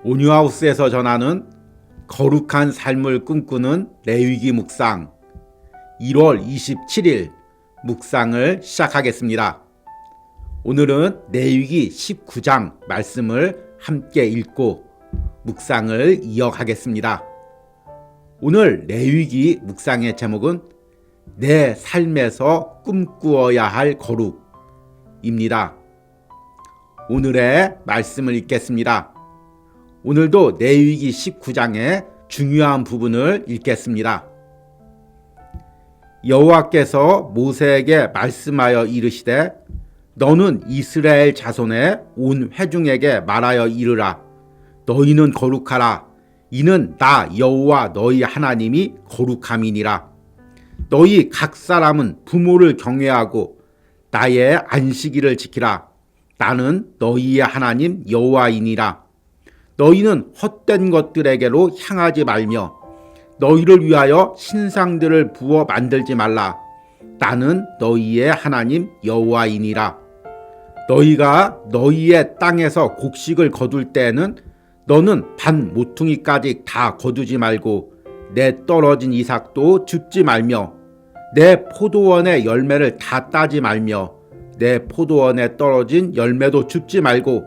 온유하우스에서 전하는 거룩한 삶을 꿈꾸는 레위기 묵상 1월 27일 묵상을 시작하겠습니다. 오늘은 레위기 19장 말씀을 함께 읽고 묵상을 이어가겠습니다. 오늘 레위기 묵상의 제목은 내 삶에서 꿈꾸어야 할 거룩입니다. 오늘의 말씀을 읽겠습니다. 오늘도 레위기 19장의 중요한 부분을 읽겠습니다. 여호와께서 모세에게 말씀하여 이르시되 너는 이스라엘 자손의 온 회중에게 말하여 이르라. 너희는 거룩하라. 이는 나 여호와 너희 하나님이 거룩함이니라. 너희 각 사람은 부모를 경외하고 나의 안식일을 지키라. 나는 너희의 하나님 여호와이니라. 너희는 헛된 것들에게로 향하지 말며 너희를 위하여 신상들을 부어 만들지 말라. 나는 너희의 하나님 여호와이니라. 너희가 너희의 땅에서 곡식을 거둘 때에는 너는 반 모퉁이까지 다 거두지 말고 내 떨어진 이삭도 줍지 말며 내 포도원의 열매를 다 따지 말며 내 포도원에 떨어진 열매도 줍지 말고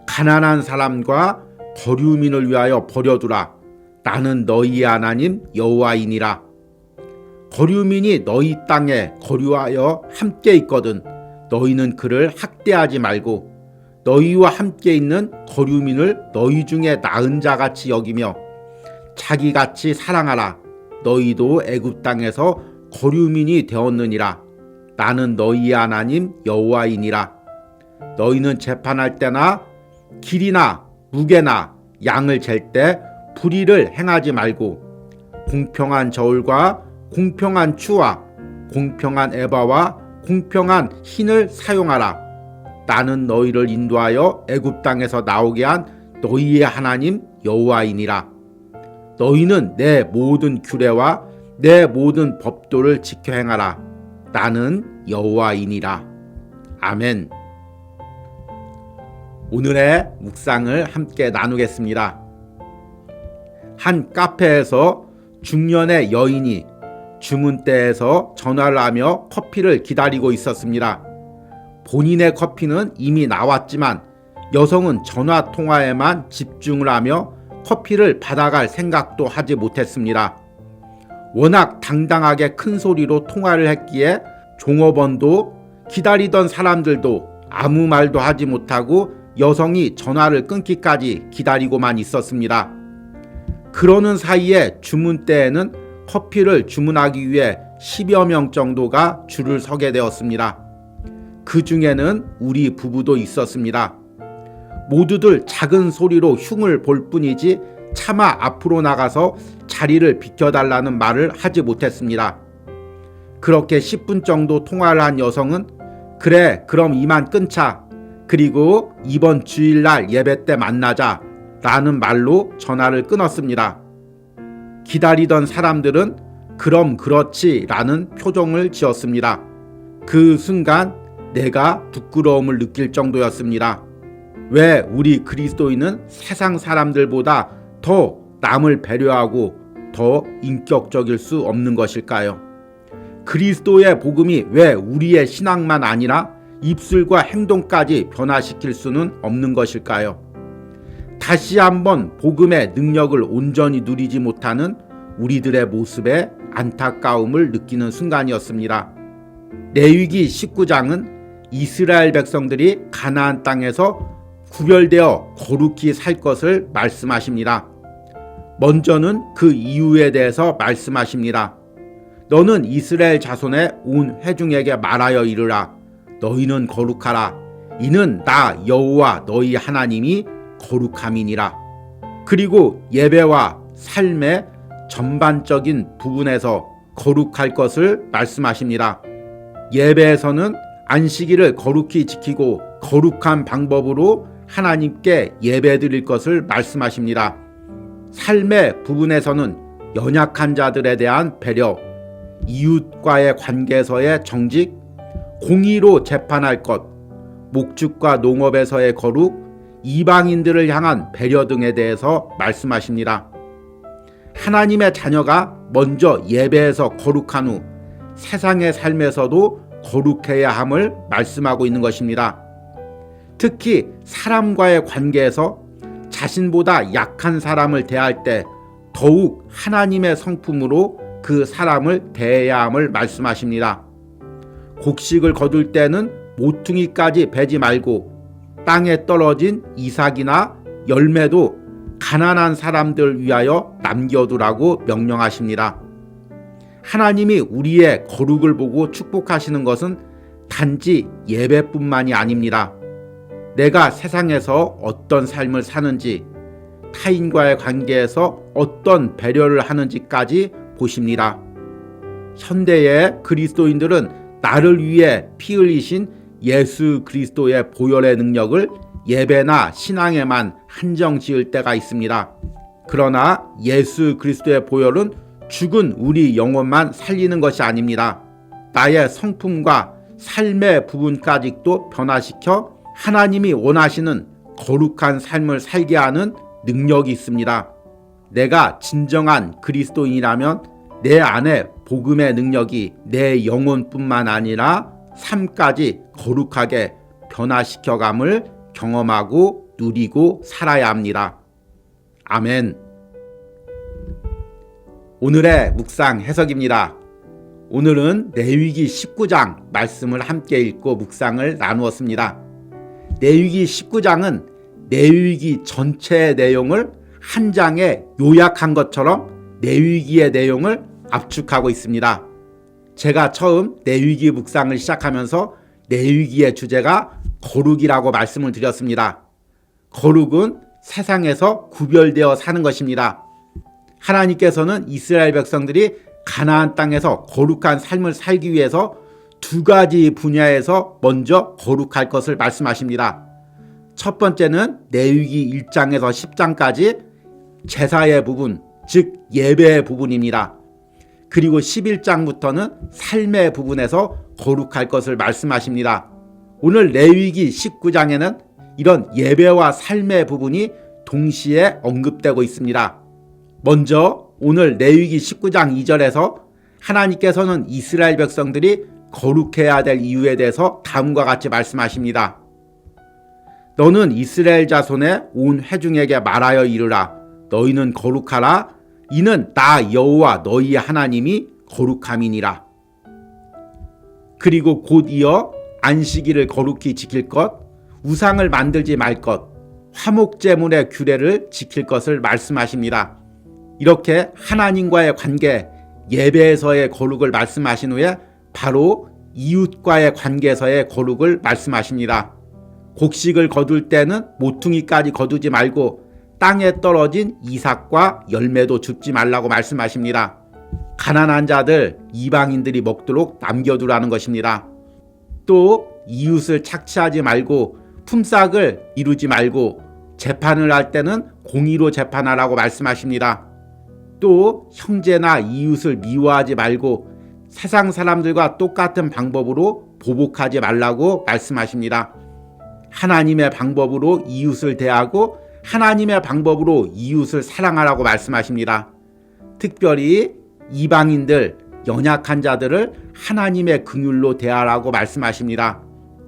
가난한 사람과 거류민을 위하여 버려두라. 나는 너희의 하나님 여호와이니라. 거류민이 너희 땅에 거류하여 함께 있거든 너희는 그를 학대하지 말고 너희와 함께 있는 거류민을 너희 중에 나은 자같이 여기며 자기같이 사랑하라. 너희도 애굽 땅에서 거류민이 되었느니라. 나는 너희의 하나님 여호와이니라. 너희는 재판할 때나 길이나 무게나 양을 잴 때 불의를 행하지 말고 공평한 저울과 공평한 추와 공평한 에바와 공평한 흰을 사용하라. 나는 너희를 인도하여 애굽 땅에서 나오게 한 너희의 하나님 여호와이니라. 너희는 내 모든 규례와 내 모든 법도를 지켜 행하라. 나는 여호와이니라. 아멘. 오늘의 묵상을 함께 나누겠습니다. 한 카페에서 중년의 여인이 주문대에서 전화를 하며 커피를 기다리고 있었습니다. 본인의 커피는 이미 나왔지만 여성은 전화 통화에만 집중을 하며 커피를 받아갈 생각도 하지 못했습니다. 워낙 당당하게 큰 소리로 통화를 했기에 종업원도 기다리던 사람들도 아무 말도 하지 못하고 여성이 전화를 끊기까지 기다리고만 있었습니다. 그러는 사이에 주문대에는 커피를 주문하기 위해 10여 명 정도가 줄을 서게 되었습니다. 그 중에는 우리 부부도 있었습니다. 모두들 작은 소리로 흉을 볼 뿐이지 차마 앞으로 나가서 자리를 비켜달라는 말을 하지 못했습니다. 그렇게 10분 정도 통화를 한 여성은 그래 그럼 이만 끊자. 그리고 이번 주일날 예배 때 만나자 라는 말로 전화를 끊었습니다. 기다리던 사람들은 그럼 그렇지 라는 표정을 지었습니다. 그 순간 내가 부끄러움을 느낄 정도였습니다. 왜 우리 그리스도인은 세상 사람들보다 더 남을 배려하고 더 인격적일 수 없는 것일까요? 그리스도의 복음이 왜 우리의 신앙만 아니라 입술과 행동까지 변화시킬 수는 없는 것일까요? 다시 한번 복음의 능력을 온전히 누리지 못하는 우리들의 모습에 안타까움을 느끼는 순간이었습니다. 레위기 19장은 이스라엘 백성들이 가나안 땅에서 구별되어 거룩히 살 것을 말씀하십니다. 먼저는 그 이유에 대해서 말씀하십니다. 너는 이스라엘 자손의 온 회중에게 말하여 이르라. 너희는 거룩하라. 이는 나 여호와 너희 하나님이 거룩함이니라. 그리고 예배와 삶의 전반적인 부분에서 거룩할 것을 말씀하십니다. 예배에서는 안식일을 거룩히 지키고 거룩한 방법으로 하나님께 예배드릴 것을 말씀하십니다. 삶의 부분에서는 연약한 자들에 대한 배려, 이웃과의 관계에서의 정직, 공의로 재판할 것, 목축과 농업에서의 거룩, 이방인들을 향한 배려 등에 대해서 말씀하십니다. 하나님의 자녀가 먼저 예배에서 거룩한 후 세상의 삶에서도 거룩해야 함을 말씀하고 있는 것입니다. 특히 사람과의 관계에서 자신보다 약한 사람을 대할 때 더욱 하나님의 성품으로 그 사람을 대해야 함을 말씀하십니다. 곡식을 거둘 때는 모퉁이까지 베지 말고 땅에 떨어진 이삭이나 열매도 가난한 사람들 위하여 남겨두라고 명령하십니다. 하나님이 우리의 거룩을 보고 축복하시는 것은 단지 예배뿐만이 아닙니다. 내가 세상에서 어떤 삶을 사는지, 타인과의 관계에서 어떤 배려를 하는지까지 보십니다. 현대의 그리스도인들은 나를 위해 피 흘리신 예수 그리스도의 보혈의 능력을 예배나 신앙에만 한정 지을 때가 있습니다. 그러나 예수 그리스도의 보혈은 죽은 우리 영혼만 살리는 것이 아닙니다. 나의 성품과 삶의 부분까지도 변화시켜 하나님이 원하시는 거룩한 삶을 살게 하는 능력이 있습니다. 내가 진정한 그리스도인이라면 내 안에 복음의 능력이 내 영혼뿐만 아니라 삶까지 거룩하게 변화시켜감을 경험하고 누리고 살아야 합니다. 아멘. 오늘의 묵상 해석입니다. 오늘은 레위기 19장 말씀을 함께 읽고 묵상을 나누었습니다. 레위기 19장은 레위기 전체의 내용을 한 장에 요약한 것처럼 레위기의 내용을 압축하고 있습니다. 제가 처음 레위기 묵상을 시작하면서 레위기의 주제가 거룩이라고 말씀을 드렸습니다. 거룩은 세상에서 구별되어 사는 것입니다. 하나님께서는 이스라엘 백성들이 가나안 땅에서 거룩한 삶을 살기 위해서 두 가지 분야에서 먼저 거룩할 것을 말씀하십니다. 첫 번째는 레위기 1장에서 10장까지 제사의 부분, 즉 예배의 부분입니다. 그리고 11장부터는 삶의 부분에서 거룩할 것을 말씀하십니다. 오늘 레위기 19장에는 이런 예배와 삶의 부분이 동시에 언급되고 있습니다. 먼저 오늘 레위기 19장 2절에서 하나님께서는 이스라엘 백성들이 거룩해야 될 이유에 대해서 다음과 같이 말씀하십니다. 너는 이스라엘 자손의 온 회중에게 말하여 이르라. 너희는 거룩하라. 이는 나 여호와 너희 하나님이 거룩함이니라. 그리고 곧 이어 안식일을 거룩히 지킬 것, 우상을 만들지 말 것, 화목제물의 규례를 지킬 것을 말씀하십니다. 이렇게 하나님과의 관계, 예배에서의 거룩을 말씀하신 후에 바로 이웃과의 관계에서의 거룩을 말씀하십니다. 곡식을 거둘 때는 모퉁이까지 거두지 말고 땅에 떨어진 이삭과 열매도 줍지 말라고 말씀하십니다. 가난한 자들, 이방인들이 먹도록 남겨두라는 것입니다. 또 이웃을 착취하지 말고 품삯을 이루지 말고 재판을 할 때는 공의로 재판하라고 말씀하십니다. 또 형제나 이웃을 미워하지 말고 세상 사람들과 똑같은 방법으로 보복하지 말라고 말씀하십니다. 하나님의 방법으로 이웃을 대하고 하나님의 방법으로 이웃을 사랑하라고 말씀하십니다. 특별히 이방인들, 연약한 자들을 하나님의 긍휼로 대하라고 말씀하십니다.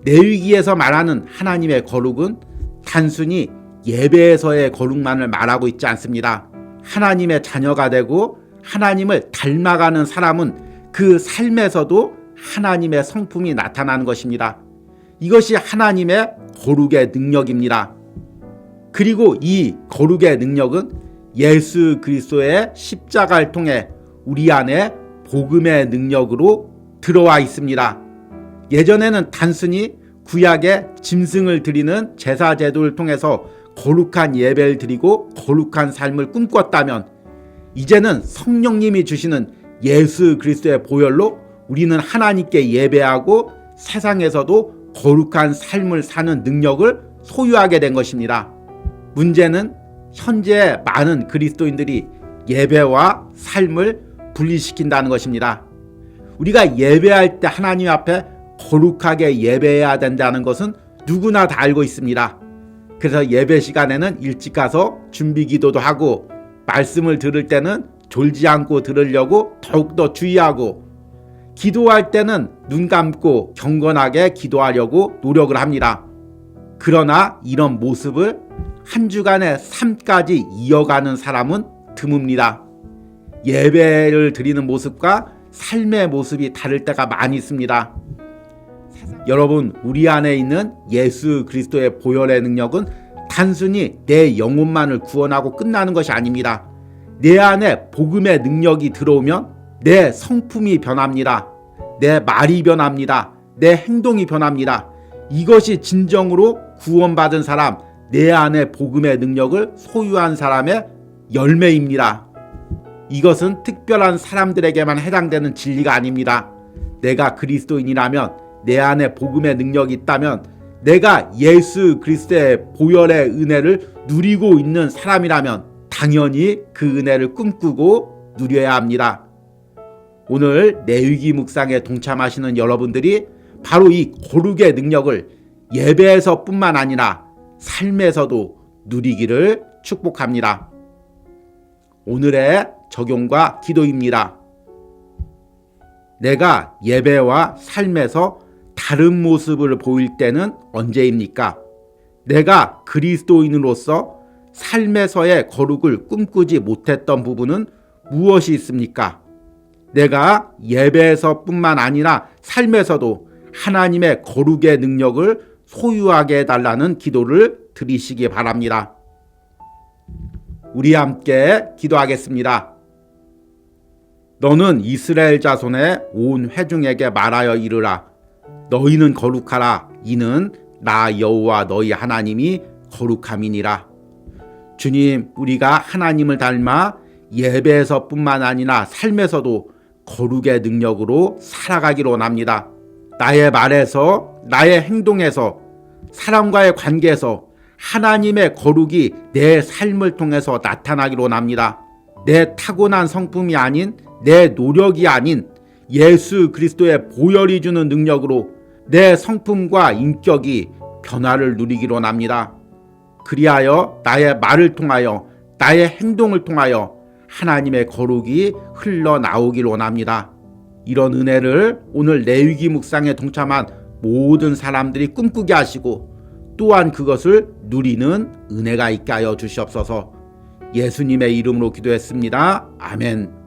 레위기에서 말하는 하나님의 거룩은 단순히 예배에서의 거룩만을 말하고 있지 않습니다. 하나님의 자녀가 되고 하나님을 닮아가는 사람은 그 삶에서도 하나님의 성품이 나타나는 것입니다. 이것이 하나님의 거룩의 능력입니다. 그리고 이 거룩의 능력은 예수 그리스도의 십자가를 통해 우리 안에 복음의 능력으로 들어와 있습니다. 예전에는 단순히 구약의 짐승을 드리는 제사 제도를 통해서 거룩한 예배를 드리고 거룩한 삶을 꿈꿨다면 이제는 성령님이 주시는 예수 그리스도의 보혈로 우리는 하나님께 예배하고 세상에서도 거룩한 삶을 사는 능력을 소유하게 된 것입니다. 문제는 현재 많은 그리스도인들이 예배와 삶을 분리시킨다는 것입니다. 우리가 예배할 때 하나님 앞에 거룩하게 예배해야 된다는 것은 누구나 다 알고 있습니다. 그래서 예배 시간에는 일찍 가서 준비 기도도 하고 말씀을 들을 때는 졸지 않고 들으려고 더욱더 주의하고 기도할 때는 눈 감고 경건하게 기도하려고 노력을 합니다. 그러나 이런 모습을 한 주간의 삶까지 이어가는 사람은 드뭅니다. 예배를 드리는 모습과 삶의 모습이 다를 때가 많이 있습니다. 여러분, 우리 안에 있는 예수 그리스도의 보혈의 능력은 단순히 내 영혼만을 구원하고 끝나는 것이 아닙니다. 내 안에 복음의 능력이 들어오면 내 성품이 변합니다. 내 말이 변합니다. 내 행동이 변합니다. 이것이 진정으로 구원받은 사람, 내 안에 복음의 능력을 소유한 사람의 열매입니다. 이것은 특별한 사람들에게만 해당되는 진리가 아닙니다. 내가 그리스도인이라면, 내 안에 복음의 능력이 있다면, 내가 예수 그리스도의 보혈의 은혜를 누리고 있는 사람이라면 당연히 그 은혜를 꿈꾸고 누려야 합니다. 오늘 내위기 묵상에 동참하시는 여러분들이 바로 이 거룩의 능력을 예배에서뿐만 아니라 삶에서도 누리기를 축복합니다. 오늘의 적용과 기도입니다. 내가 예배와 삶에서 다른 모습을 보일 때는 언제입니까? 내가 그리스도인으로서 삶에서의 거룩을 꿈꾸지 못했던 부분은 무엇이 있습니까? 내가 예배에서뿐만 아니라 삶에서도 하나님의 거룩의 능력을 소유하게 해달라는 기도를 드리시기 바랍니다. 우리 함께 기도하겠습니다. 너는 이스라엘 자손의 온 회중에게 말하여 이르라. 너희는 거룩하라. 이는 나 여호와 너희 하나님이 거룩함이니라. 주님, 우리가 하나님을 닮아 예배에서뿐만 아니라 삶에서도 거룩의 능력으로 살아가기로 원합니다. 나의 말에서, 나의 행동에서, 사람과의 관계에서 하나님의 거룩이 내 삶을 통해서 나타나기로 원합니다. 내 타고난 성품이 아닌, 내 노력이 아닌 예수 그리스도의 보혈이 주는 능력으로 내 성품과 인격이 변화를 누리기로 원합니다. 그리하여 나의 말을 통하여, 나의 행동을 통하여 하나님의 거룩이 흘러나오기를 원합니다. 이런 은혜를 오늘 레위기 묵상에 동참한 모든 사람들이 꿈꾸게 하시고 또한 그것을 누리는 은혜가 있게 하여 주시옵소서. 예수님의 이름으로 기도했습니다. 아멘.